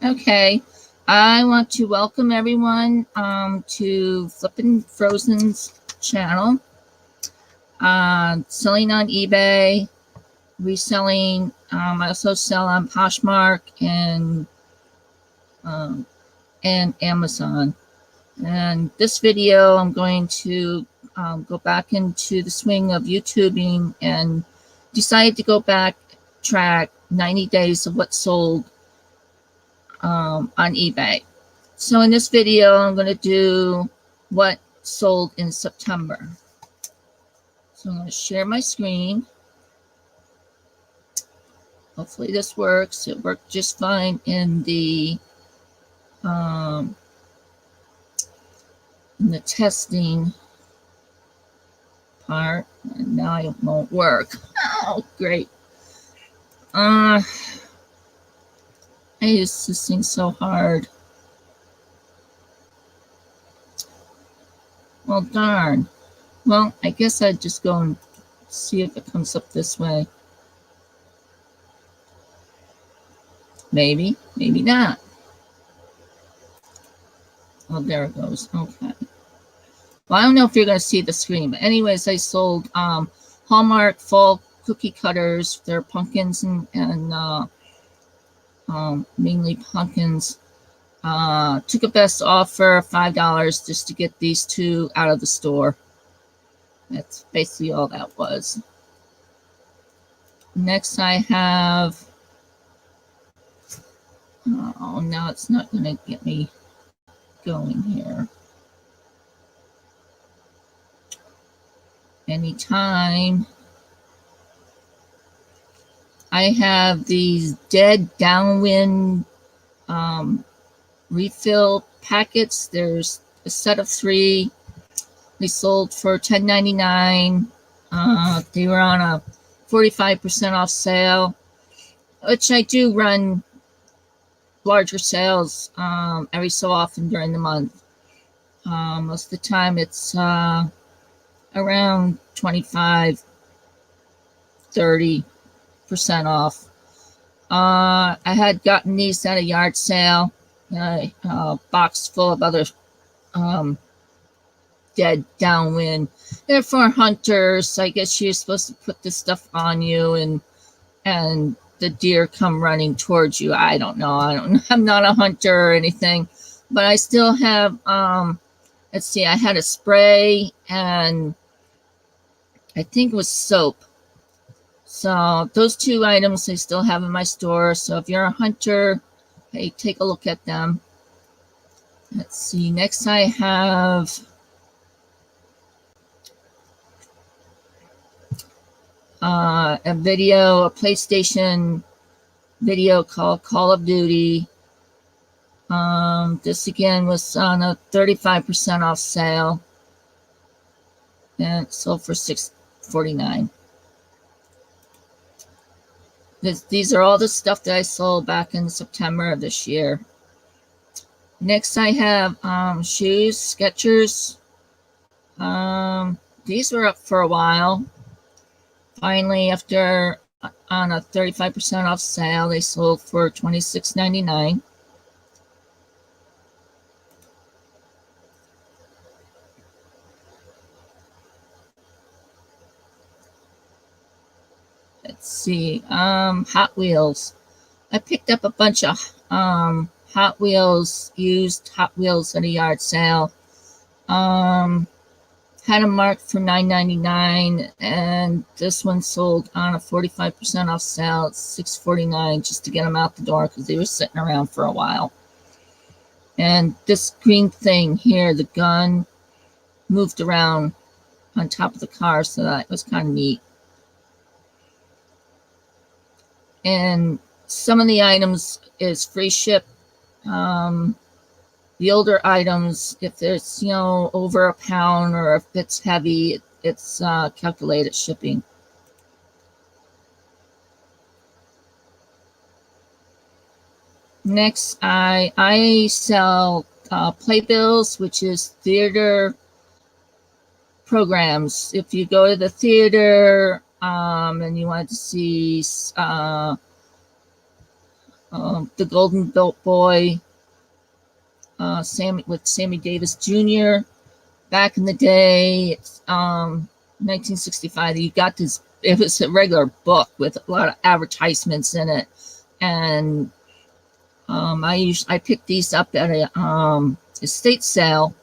Okay, I want to welcome everyone to Flippin' Frozen's channel. Selling on eBay, reselling. I also sell on Poshmark and Amazon. And this video, I'm going to go back into the swing of YouTubing and decided to go back track 90 days of what sold on eBay. So in this video, I'm going to do what sold in September. So I'm going to share my screen. Hopefully this works. It worked just fine in the testing part, and now it won't work. Oh, great. I use this thing so hard. Well, darn. Well, I guess I'd just go and see if it comes up this way. Maybe, maybe not. Oh, there it goes. Okay. Well, I don't know if you're going to see the screen, but anyways, I sold Hallmark fall cookie cutters. They're pumpkins and mainly pumpkins. Took a best offer, $5, just to get these two out of the store. That's basically all that was. Next I have, oh, now it's not going to get me going here. Anytime. I have these dead Downwind refill packets. There's a set of 3. They sold for $10.99. They were on a 45% off sale, which I do run larger sales every so often during the month. Most of the time it's around 25-30% off. I had gotten these at a yard sale, a box full of other dead Downwind. They're for hunters. I guess you're supposed to put this stuff on you and the deer come running towards you. I don't know. I'm not a hunter or anything, but I still have let's see, I had a spray and I think it was soap. So those 2 items I still have in my store. So if you're a hunter, hey, take a look at them. Let's see. Next I have a PlayStation video called Call of Duty. This again was on a 35% off sale, and it sold for $6.49. These are all the stuff that I sold back in September of this year. Next I have shoes, Skechers. These were up for a while. Finally, after on a 35% off sale, they sold for $26.99. Let's see, Hot Wheels. I picked up a bunch of Hot Wheels, used Hot Wheels at a yard sale. Had them marked for $9.99, and this one sold on a 45% off sale at $6.49 just to get them out the door because they were sitting around for a while. And this green thing here, the gun, moved around on top of the car, so that was kind of neat. And some of the items is free ship. The older items, if it's, over a pound or if it's heavy, it's calculated shipping. Next, I sell Playbills, which is theater programs. If you go to the theater and you want to see The Golden Belt Boy, with Sammy Davis Jr. Back in the day, 1965. You got this. It was a regular book with a lot of advertisements in it, and I picked these up at a estate sale,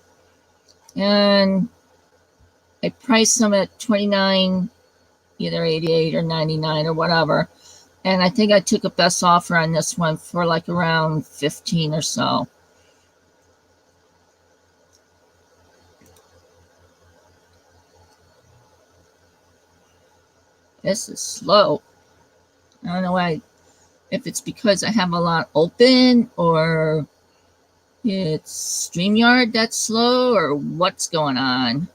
and I priced them at $29, either 88 or 99 or whatever. And I think I took a best offer on this one for like around 15 or so. This is slow. I don't know why, if it's because I have a lot open or it's StreamYard that's slow or what's going on.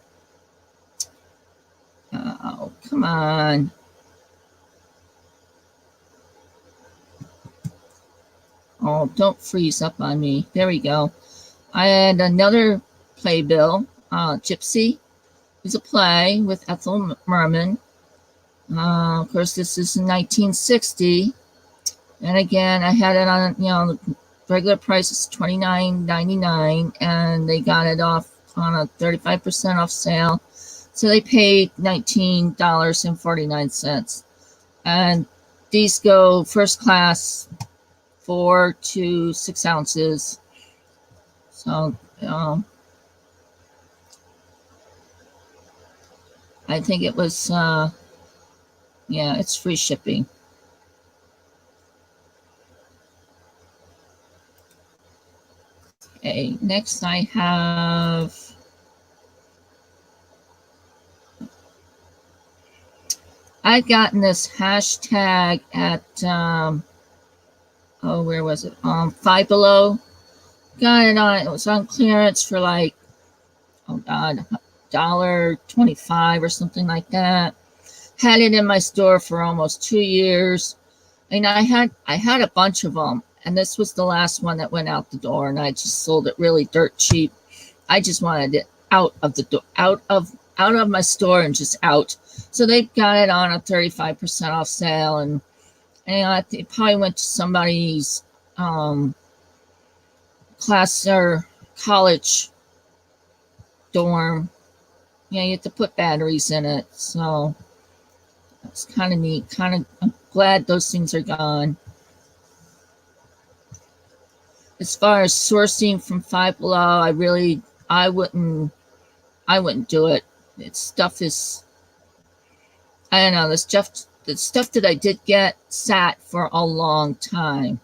Oh, come on. Oh, don't freeze up on me. There we go. I had another playbill, Gypsy. It's a play with Ethel Merman. Of course, this is in 1960. And again, I had it on, the regular price is $29.99, and they got it off on a 35% off sale. So they paid $19.49. And these go first class, 4 to 6 ounces. So, I think it was, it's free shipping. Okay, next I have I'd gotten this hashtag at where was it? Five Below. Got it on. It was on clearance for like, oh God, $1.25 or something like that. Had it in my store for almost 2 years, and I had a bunch of them, and this was the last one that went out the door, and I just sold it really dirt cheap. I just wanted it out of the door, out of my store and just out. So they got it on a 35% off sale, and it probably went to somebody's class or college dorm. Yeah, you have to put batteries in it, so it's kind of neat. I'm glad those things are gone. As far as sourcing from Five Below, I wouldn't do it. It's stuff is, I don't know, the stuff that I did get sat for a long time.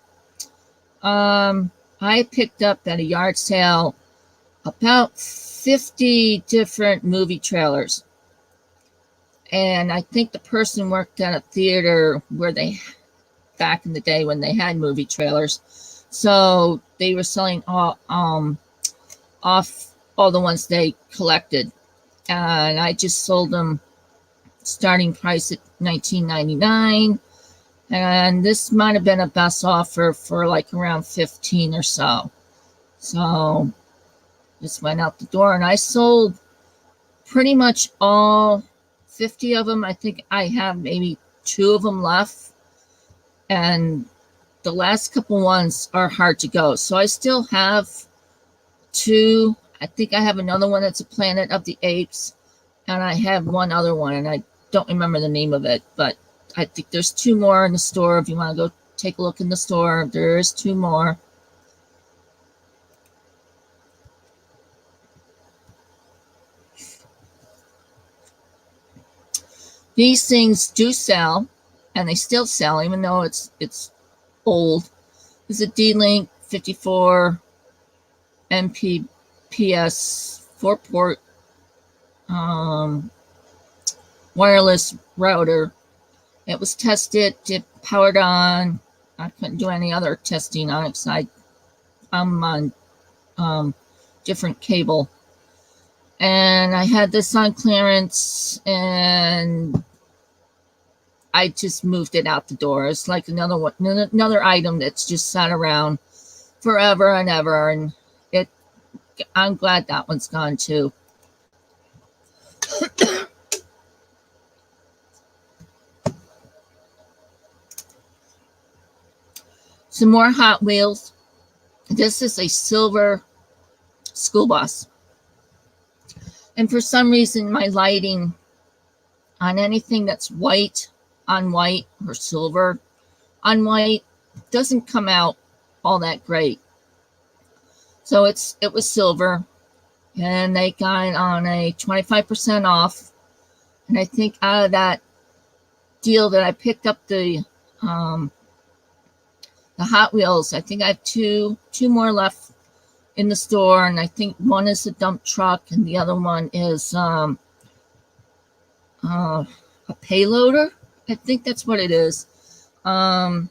I picked up at a yard sale about 50 different movie trailers. And I think the person worked at a theater where back in the day when they had movie trailers. So they were selling off all the ones they collected. And I just sold them starting price at $19.99. And this might have been a best offer for like around 15 or so. So just went out the door, and I sold pretty much all 50 of them. I think I have maybe 2 of them left, and the last couple ones are hard to go. So I still have 2. I think I have another one that's a Planet of the Apes, and I have one other one, and I don't remember the name of it, but I think there's 2 more in the store. If you want to go take a look in the store, there's 2 more. These things do sell, and they still sell, even though it's old. It's a D-Link 54 Mbps 4-port wireless router. It was tested, it powered on. I couldn't do any other testing on it because I'm on different cable. And I had this on clearance, and I just moved it out the door. It's like another item that's just sat around forever and ever, and I'm glad that one's gone too. Some more Hot Wheels. This is a silver school bus. And for some reason, my lighting on anything that's white on white or silver on white doesn't come out all that great. So it was silver, and they got it on a 25% off. And I think out of that deal that I picked up the Hot Wheels, I think I have two more left in the store, and I think one is a dump truck and the other one is a payloader. I think that's what it is. So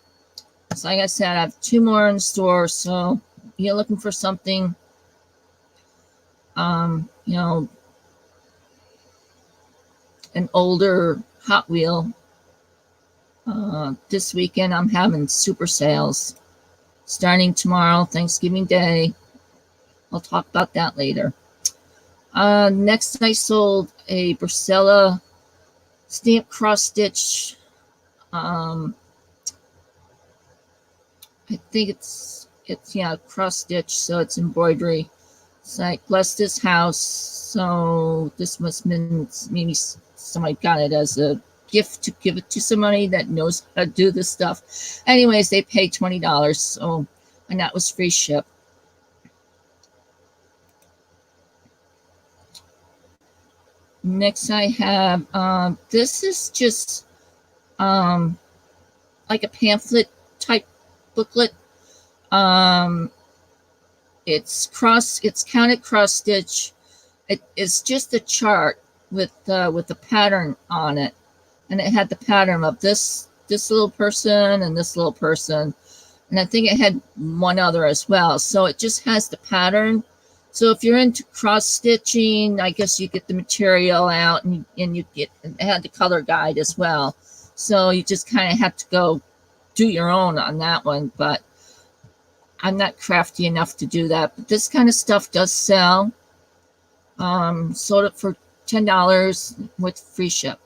like I said, I have 2 more in the store. So if you're looking for something, you know, an older Hot Wheel, this weekend I'm having super sales starting tomorrow, Thanksgiving Day. I'll talk about that later. Next, I sold a Bracella stamp cross stitch. I think it's cross stitch, so it's embroidery. It's like bless this house. So this must mean maybe somebody got it as a gift to give it to somebody that knows how to do this stuff. Anyways, they paid $20, so, and that was free ship. Next, I have this is just like a pamphlet type booklet. It's counted cross stitch. It's just a chart with a pattern on it, and it had the pattern of this little person and this little person, and I think it had one other as well. So it just has the pattern. So if you're into cross stitching, I guess you get the material out, and you get, it had the color guide as well. So you just kind of have to go do your own on that one, but I'm not crafty enough to do that. But this kind of stuff does sell. Sold it for $10 with free ship.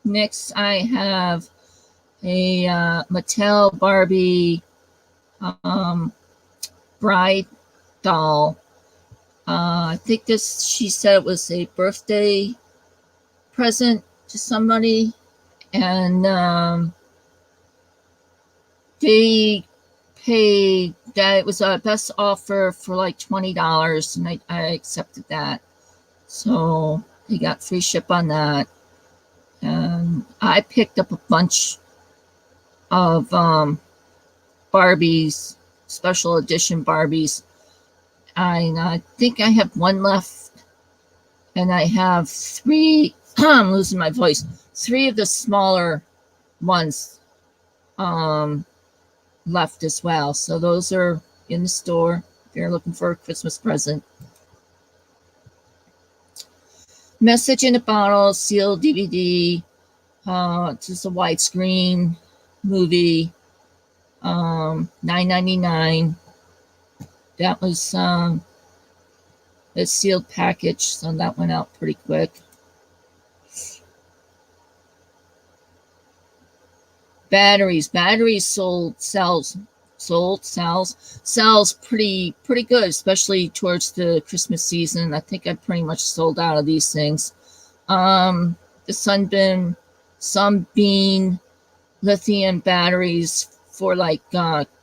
Next, I have a Mattel Barbie bride doll. I think she said it was a birthday present to somebody, and they paid that. It was a best offer for like $20, and I accepted that. So they got free ship on that. And I picked up a bunch of Barbies, special edition Barbies. And I think I have one left, and I have 3. I'm losing my voice. 3 of the smaller ones left as well. So those are in the store if you're looking for a Christmas present. Message in a Bottle, sealed DVD. It's just a widescreen movie. $9.99. That was a sealed package, so that went out pretty quick. Batteries sells pretty good, especially towards the Christmas season. I think I pretty much sold out of these things. The Sunbeam lithium batteries for like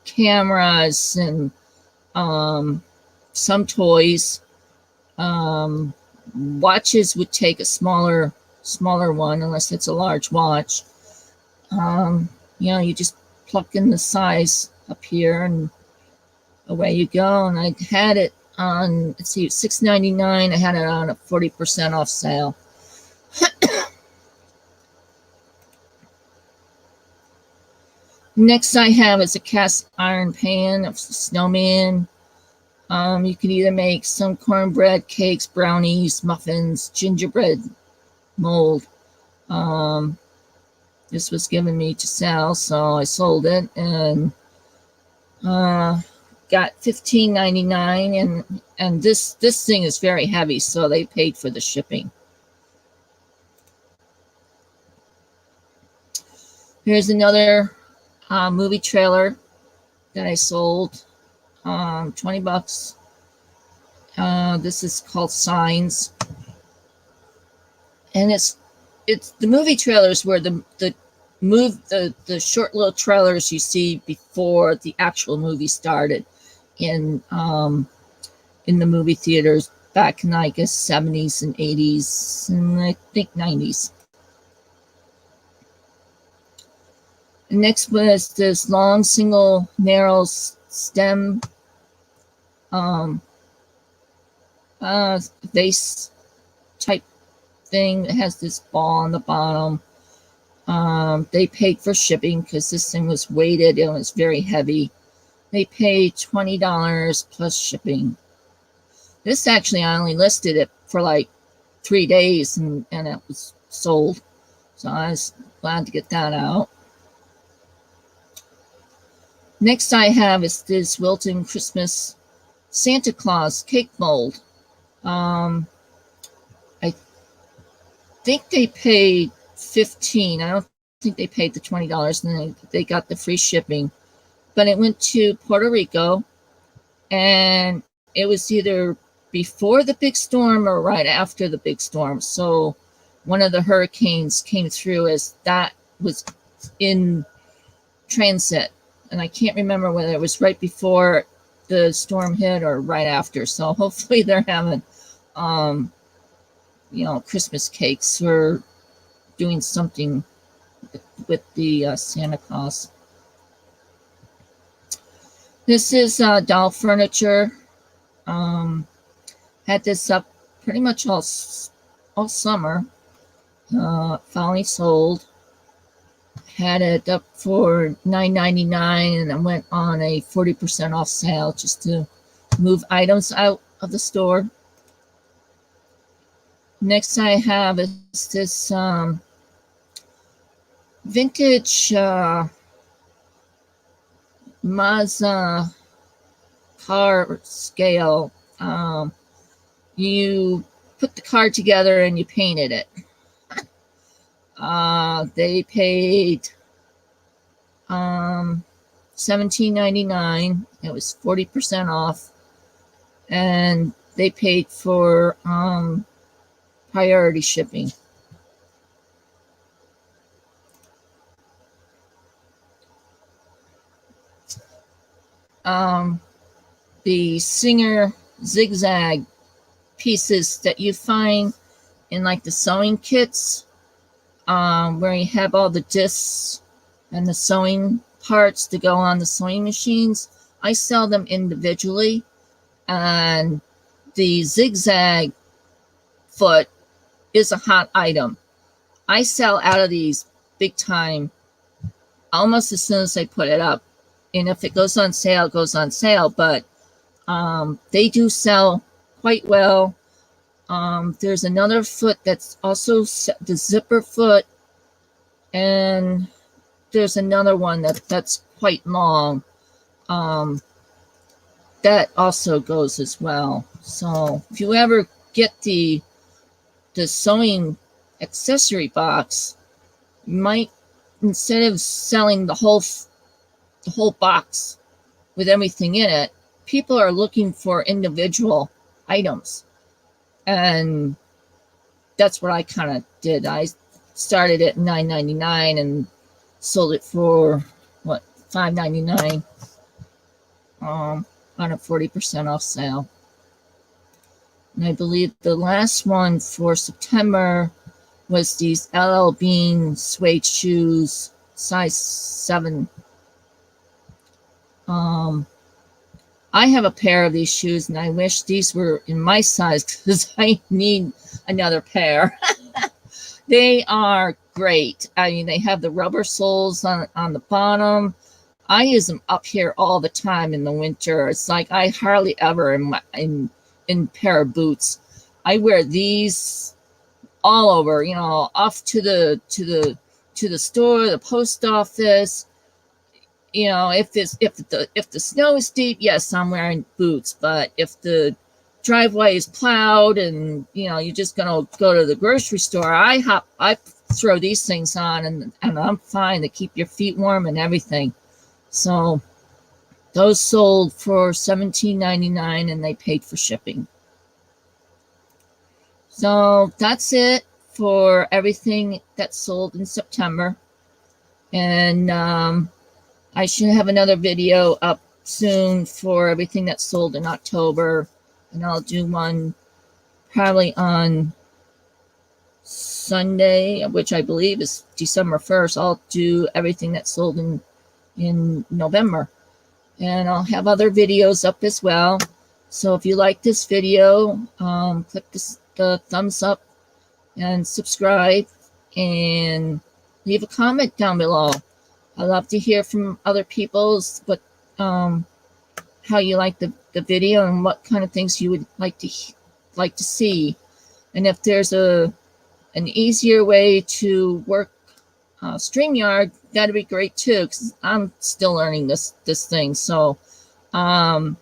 cameras and some toys. Watches would take a smaller one, unless it's a large watch. You just pluck in the size up here and away you go. And I had it on, let's see, $6.99. I had it on a 40% off sale. Next I have is a cast iron pan of Snowman. You can either make some cornbread, cakes, brownies, muffins, gingerbread mold. This was given me to sell, so I sold it and got $15.99. And this thing is very heavy, so they paid for the shipping. Here's another movie trailer that I sold. 20 bucks. This is called Signs. And it's the movie trailers where the short little trailers you see before the actual movie started in the movie theaters back in, I guess, 70s and 80s and I think 90s. The next was this long single narrow stem vase type thing. It has this ball on the bottom. They paid for shipping because this thing was weighted and it was very heavy. They paid $20 plus shipping. This actually, I only listed it for like 3 days and it was sold. So I was glad to get that out. Next I have is this Wilton Christmas Santa Claus cake mold. I think they paid $15. I don't think they paid the $20, and then they got the free shipping. But it went to Puerto Rico, and it was either before the big storm or right after the big storm. So one of the hurricanes came through as that was in transit. And I can't remember whether it was right before the storm hit or right after. So hopefully they're having, Christmas cakes or doing something with the Santa Claus. This is doll furniture. Had this up pretty much all summer. Finally sold. Had it up for $9.99 and I went on a 40% off sale just to move items out of the store. Next I have is this vintage Mazda car scale. You put the car together and you painted it. They paid $17.99. It was 40% off, and they paid for priority shipping. The Singer zigzag pieces that you find in like the sewing kits, where you have all the discs and the sewing parts to go on the sewing machines. I sell them individually, and the zigzag foot is a hot item. I sell out of these big time almost as soon as I put it up. And if it goes on sale, it goes on sale. But they do sell quite well. There's another foot that's also the zipper foot. And there's another one that's quite long. That also goes as well. So if you ever get the sewing accessory box, you might, instead of selling the whole box with everything in it, people are looking for individual items. And that's what I kind of did. I started at $9.99 and sold it for $5.99 on a 40% off sale. And I believe the last one for September was these LL Bean suede shoes, size 7. I have a pair of these shoes, and I wish these were in my size because I need another pair. They are great. I mean, they have the rubber soles on the bottom. I use them up here all the time in the winter. It's like I hardly ever in pair of boots. I wear these all over, off to the store, the post office. If the snow is deep, yes, I'm wearing boots. But if the driveway is plowed and you're just gonna go to the grocery store, I throw these things on, and I'm fine. They keep your feet warm and everything. So those sold for $17.99, and they paid for shipping. So that's it for everything that sold in September. And I should have another video up soon for everything that sold in October. And I'll do one probably on Sunday, which I believe is December 1st. I'll do everything that sold in November. And I'll have other videos up as well. So if you like this video, click the thumbs up and subscribe and leave a comment down below. I love to hear from other people's how you like the video and what kind of things you would like to see. And if there's an easier way to work StreamYard, that'd be great too, because I'm still learning this thing. So I'll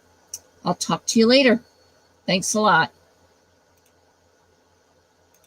talk to you later. Thanks a lot.